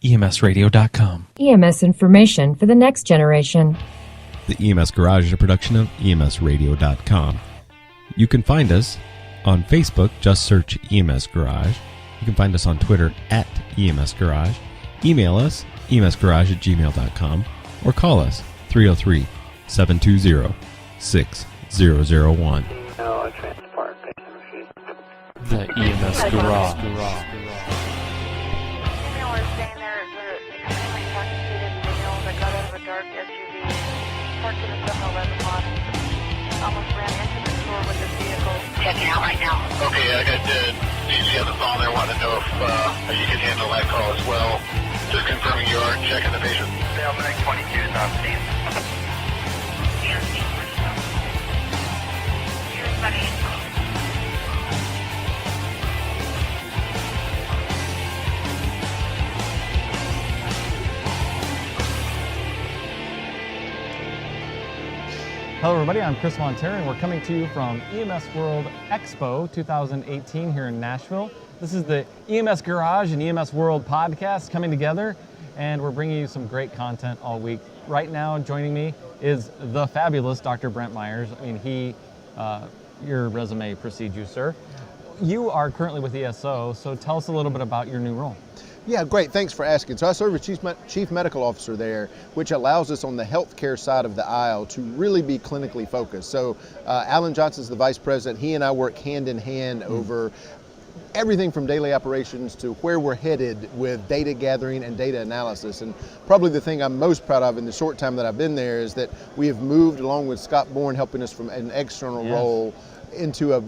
EMSradio.com. EMS information for the next generation. The EMS Garage is a production of EMSradio.com. You can find us on Facebook, just search EMS Garage. You can find us on Twitter at EMS Garage. Email us, emsgarage@gmail.com, or call us, 303-720-6001. The EMS Garage. Checking out right now. Okay, I got DG on the phone there. Want to know if you can handle that call as well. Just confirming you are checking the patient. Sale 922 is on scene. Here's buddy. Hello everybody, I'm Chris Montero and we're coming to you from EMS World Expo 2018 here in Nashville. This is the EMS Garage and EMS World podcast coming together, and we're bringing you some great content all week. Right now joining me is the fabulous Dr. Brent Myers. I mean, your resume precedes you, sir. You are currently with ESO, so tell us a little bit about your new role. Yeah, great. Thanks for asking. So I serve as Chief Medical Officer there, which allows us on the healthcare side of the aisle to really be clinically focused. So Alan Johnson's the Vice President. He and I work hand in hand over everything from daily operations to where we're headed with data gathering and data analysis. And probably the thing I'm most proud of in the short time that I've been there is that we have moved, along with Scott Bourne helping us from an external role, into a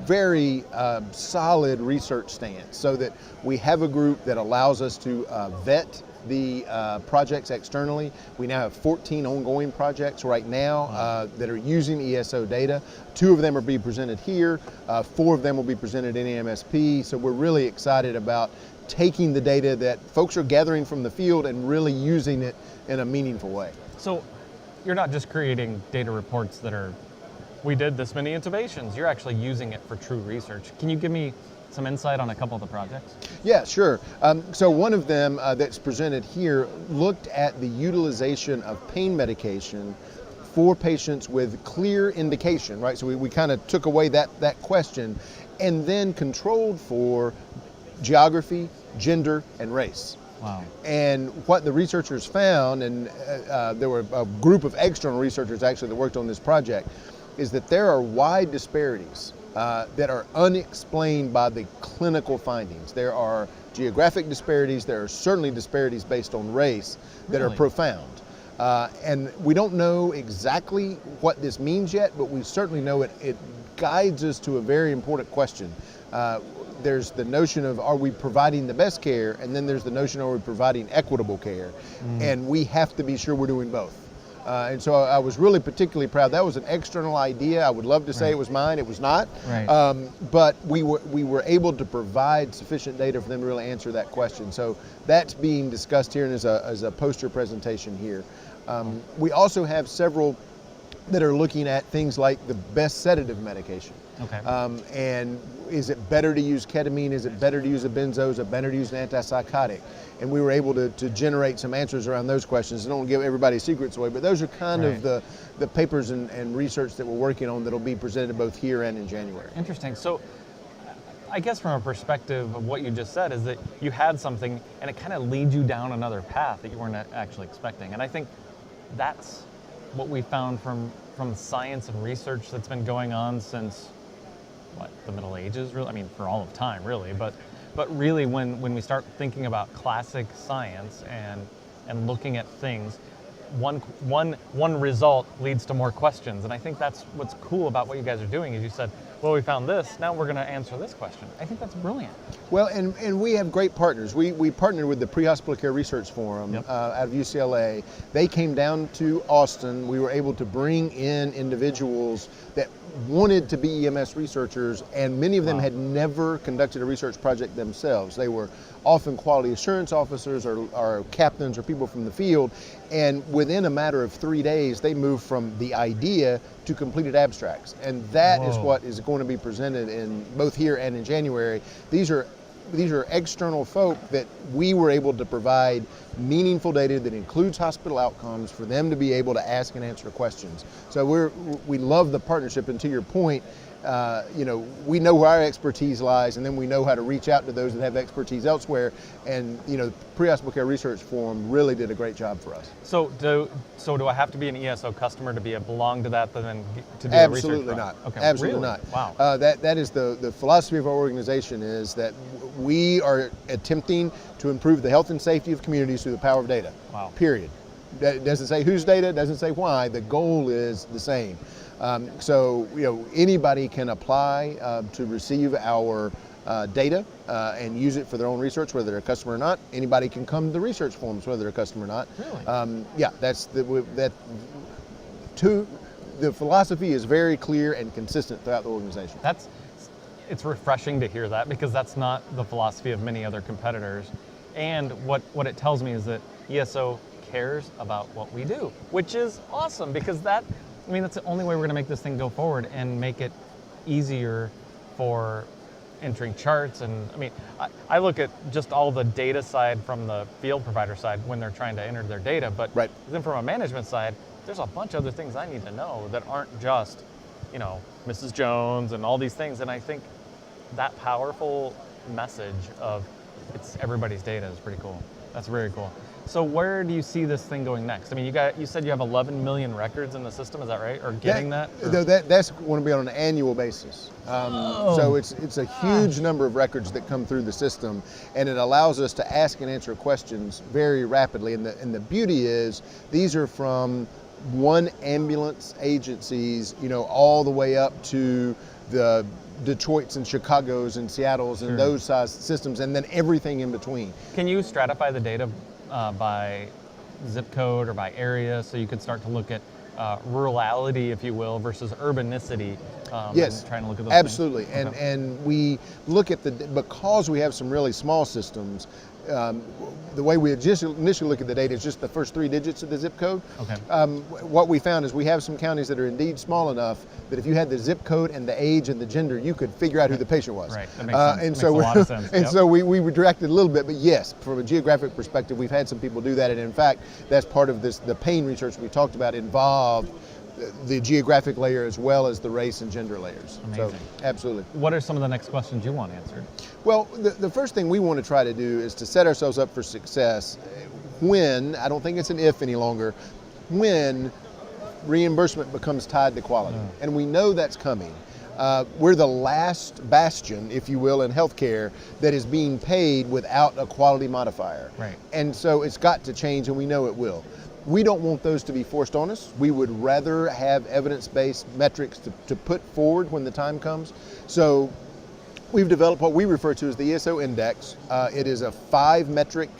very solid research stance, so that we have a group that allows us to vet the projects externally. We now have 14 ongoing projects right now that are using ESO data. 2 of them are being presented here, 4 of them will be presented in EMSP, so we're really excited about taking the data that folks are gathering from the field and really using it in a meaningful way. So you're not just creating data reports that are, we did this many intubations, you're actually using it for true research. Can you give me some insight on a couple of the projects? Yeah, sure. So one of them that's presented here looked at the utilization of pain medication for patients with clear indication, right? So we kind of took away that question and then controlled for geography, gender, and race. Wow. And what the researchers found, and there were a group of external researchers actually that worked on this project, is that there are wide disparities that are unexplained by the clinical findings. There are geographic disparities, there are certainly disparities based on race that are profound. And we don't know exactly what this means yet, but we certainly know it guides us to a very important question. There's the notion of, are we providing the best care? And then there's the notion, are we providing equitable care? And we have to be sure we're doing both. And so I was really particularly proud. That was an external idea. I would love to say it was mine. It was not. Right. But we were able to provide sufficient data for them to really answer that question. So that's being discussed here and as a poster presentation here. We also have several that are looking at things like the best sedative medication. Okay. And is it better to use ketamine? Is it better to use a benzo? Is it better to use an antipsychotic? And we were able to generate some answers around those questions. I don't want to give everybody's secrets away, but those are kind of the papers and research that we're working on that'll be presented both here and in January. Interesting. So I guess from a perspective of what you just said is that you had something and it kind of leads you down another path that you weren't actually expecting. And I think that's what we found from science and research that's been going on since, the Middle Ages, really? I mean, for all of time, really. But really, when we start thinking about classic science and looking at things, one result leads to more questions. And I think that's what's cool about what you guys are doing is you said, well, we found this, now we're going to answer this question. I think that's brilliant. Well, and we have great partners. We partnered with the Pre-Hospital Care Research Forum out of UCLA. They came down to Austin. We were able to bring in individuals that wanted to be EMS researchers, and many of them had never conducted a research project themselves. They were often quality assurance officers or captains or people from the field, and within a matter of 3 days, they moved from the idea to completed abstracts. And that is what is going to be presented in both here and in January. These are these are external folk that we were able to provide meaningful data that includes hospital outcomes for them to be able to ask and answer questions. So we love the partnership, and to your point, we know where our expertise lies, and then we know how to reach out to those that have expertise elsewhere. And the Pre-Hospital Care Research Forum really did a great job for us. So do I have to be an ESO customer to belong to that, then to do Absolutely a research? not. Okay, Absolutely really? not. Wow. That is the philosophy of our organization, is that we are attempting to improve the health and safety of communities through the power of data. Wow. Period. That doesn't say whose data, doesn't say why. The goal is the same. So anybody can apply to receive our data and use it for their own research, whether they're a customer or not. Anybody can come to the research forums, whether they're a customer or not. Really? Yeah, the philosophy is very clear and consistent throughout the organization. It's refreshing to hear that, because that's not the philosophy of many other competitors. And what it tells me is that ESO cares about what we do, which is awesome, because that's the only way we're going to make this thing go forward and make it easier for entering charts. And I look at just all the data side from the field provider side when they're trying to enter their data, but right. Then from a management side, there's a bunch of other things I need to know that aren't just, Mrs. Jones and all these things. And I think that powerful message of it's everybody's data is pretty cool. That's very cool. So where do you see this thing going next? You said you have 11 million records in the system, is that right? Or getting that? No, that's going to be on an annual basis. So it's a huge number of records that come through the system, and it allows us to ask and answer questions very rapidly. And the beauty is, these are from one ambulance agencies, all the way up to the Detroits and Chicagos and Seattles and those size systems, and then everything in between. Can you stratify the data by zip code or by area, so you could start to look at rurality, if you will, versus urbanicity? Yes, trying to look at those absolutely. things? Okay. And we look at because we have some really small systems. The way we initially look at the data is just the first 3 digits of the zip code. Okay. What we found is we have some counties that are indeed small enough that if you had the zip code and the age and the gender, you could figure out who the patient was. Right. That makes sense. And makes so a lot of sense. And Yep. so we redirected a little bit, but yes, from a geographic perspective, we've had some people do that, and in fact, that's part of the pain research we talked about involved the geographic layer as well as the race and gender layers. Amazing. So, absolutely. What are some of the next questions you want answered? Well, the first thing we want to try to do is to set ourselves up for success when, I don't think it's an if any longer, when reimbursement becomes tied to quality. And we know that's coming. We're the last bastion, if you will, in healthcare that is being paid without a quality modifier. Right. And so it's got to change, and we know it will. We don't want those to be forced on us. We would rather have evidence-based metrics to put forward when the time comes. So we've developed what we refer to as the ESO Index. It is a 5-metric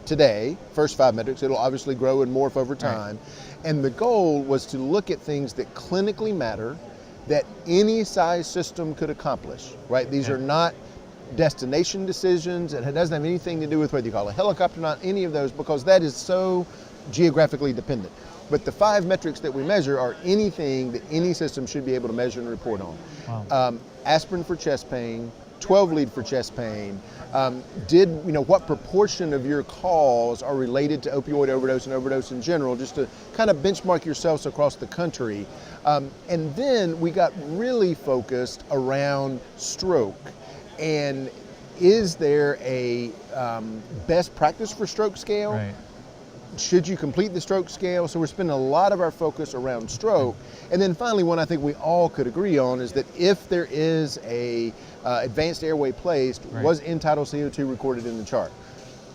today, first 5 metrics. It'll obviously grow and morph over time. Right. And the goal was to look at things that clinically matter, that any size system could accomplish, right? These are not destination decisions, and it doesn't have anything to do with whether you call a helicopter or not, any of those, because that is so geographically dependent. But the 5 metrics that we measure are anything that any system should be able to measure and report on. Wow. Aspirin for chest pain, 12 lead for chest pain, what proportion of your calls are related to opioid overdose and overdose in general, just to kind of benchmark yourselves across the country. And then we got really focused around stroke. And is there a best practice for stroke scale? Right. Should you complete the stroke scale? So we're spending a lot of our focus around stroke. And then finally, one I think we all could agree on is that if there is a advanced airway placed, was end-tidal CO2 recorded in the chart?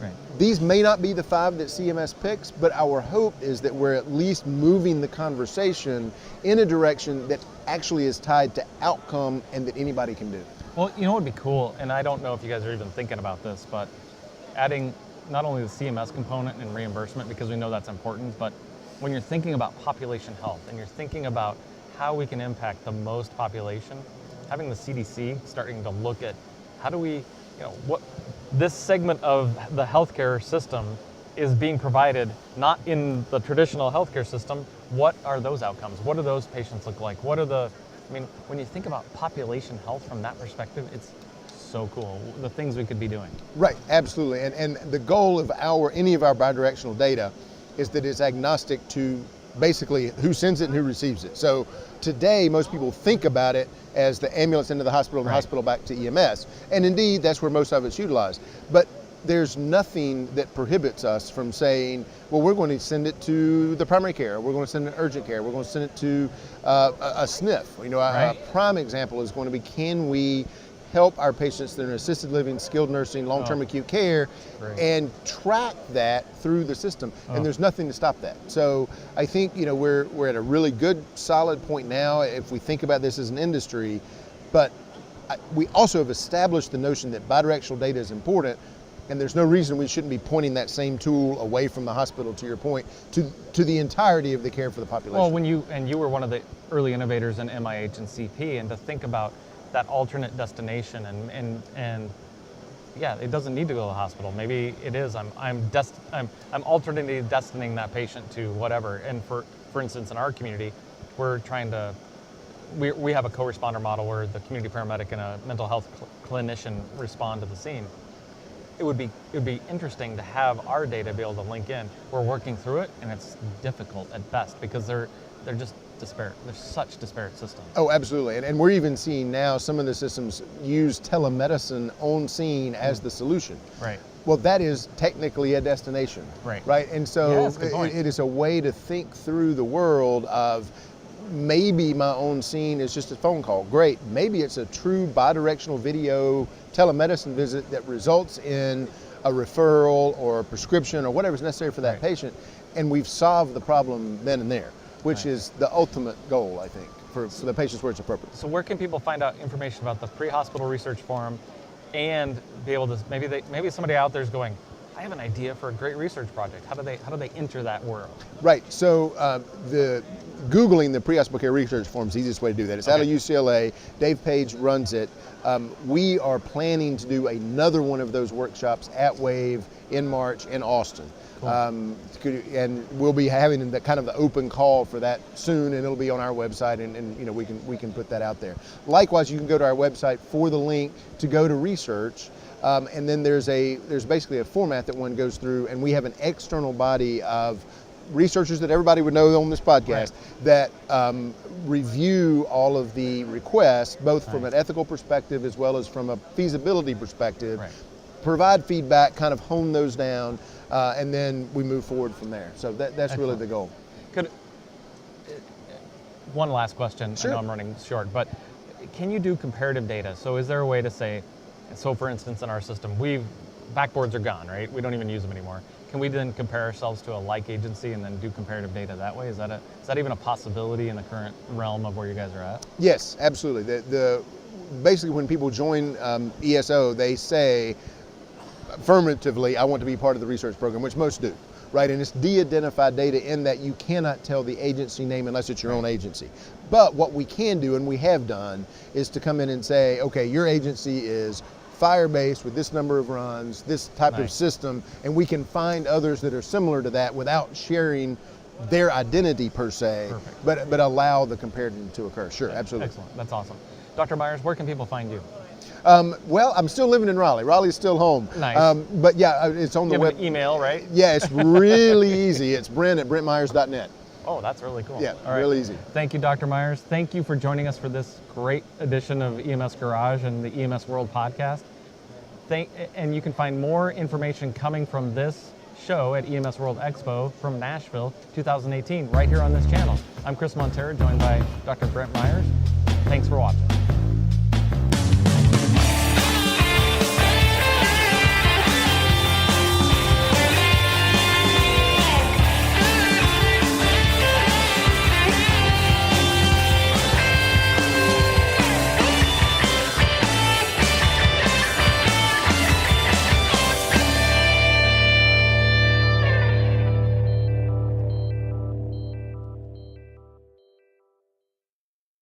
Right. These may not be the 5 that CMS picks, but our hope is that we're at least moving the conversation in a direction that actually is tied to outcome and that anybody can do. Well, what would be cool, and I don't know if you guys are even thinking about this, but adding not only the CMS component and reimbursement, because we know that's important, but when you're thinking about population health and you're thinking about how we can impact the most population, having the CDC starting to look at how do we, what this segment of the healthcare system is being provided not in the traditional healthcare system, what are those outcomes? What do those patients look like? What are when you think about population health from that perspective, it's so cool. The things we could be doing. Right, absolutely. And the goal of any of our bidirectional data is that it's agnostic to basically who sends it and who receives it. So today, most people think about it as the ambulance into the hospital and the hospital back to EMS. And indeed, that's where most of it's utilized. But there's nothing that prohibits us from saying, well, we're going to send it to the primary care, we're going to send it to urgent care, we're going to send it to a SNF. You know, a prime example is going to be, can we help our patients that are in assisted living, skilled nursing, long-term acute care, and track that through the system. And there's nothing to stop that. So I think, you know, we're at a really good, solid point now if we think about this as an industry, but we also have established the notion that bidirectional data is important, and there's no reason we shouldn't be pointing that same tool away from the hospital, to your point, to the entirety of the care for the population. Well, when you were one of the early innovators in MIH and CP, and to think about that alternate destination, and yeah, it doesn't need to go to the hospital. Maybe it is. I'm alternately destining that patient to whatever. And for instance, in our community, we're trying to. We have a co-responder model where the community paramedic and a mental health clinician respond to the scene. It would be interesting to have our data be able to link in. We're working through it, and it's difficult at best because they're just disparate. They're such disparate systems. Oh, absolutely. And we're even seeing now some of the systems use telemedicine on scene as the solution. Right. Well, that is technically a destination. Right. And so it is a way to think through the world of, maybe my own scene is just a phone call. Great. Maybe it's a true bidirectional video telemedicine visit that results in a referral or a prescription or whatever's necessary for that patient. And we've solved the problem then and there, which is the ultimate goal, I think, for the patients where it's appropriate. So where can people find out information about the Pre-Hospital Research Forum and be able to, maybe somebody out there is going, I have an idea for a great research project. How do they enter that world? Right. So Googling the Pre-Hospital Care Research Forum is the easiest way to do that. It's out of UCLA. Dave Page runs it. We are planning to do another one of those workshops at WAVE in March in Austin. Cool. And we'll be having the kind of the open call for that soon, and it'll be on our website, and you know, we can put that out there. Likewise, you can go to our website for the link to go to research. And then there's basically a format that one goes through, and we have an external body of researchers that everybody would know on this podcast that review all of the requests, both from an ethical perspective as well as from a feasibility perspective, provide feedback, kind of hone those down, and then we move forward from there. So that's really the goal. One last question. Sure. I know I'm running short, but can you do comparative data? So is there a way to say, so for instance, in our system, backboards are gone, right? We don't even use them anymore. Can we then compare ourselves to a like agency and then do comparative data that way? Is that even a possibility in the current realm of where you guys are at? Yes, absolutely. Basically, when people join ESO, they say affirmatively, I want to be part of the research program, which most do, right? And it's de-identified data in that you cannot tell the agency name unless it's your own agency. But what we can do, and we have done, is to come in and say, okay, your agency is fire-based with this number of runs, this type of system, and we can find others that are similar to that without sharing their identity per se, but allow the comparison to occur. Sure, absolutely. Excellent, that's awesome. Dr. Myers, where can people find you? Well, I'm still living in Raleigh. Raleigh's still home. Nice. But yeah, it's on the web. You have an email, right? Yeah, it's really easy. It's Brent@BrentMyers.net. Oh, that's really cool. Yeah, real easy. Thank you, Dr. Myers. Thank you for joining us for this great edition of EMS Garage and the EMS World podcast. And you can find more information coming from this show at EMS World Expo from Nashville 2018 right here on this channel. I'm Chris Montero, joined by Dr. Brent Myers. Thanks for watching.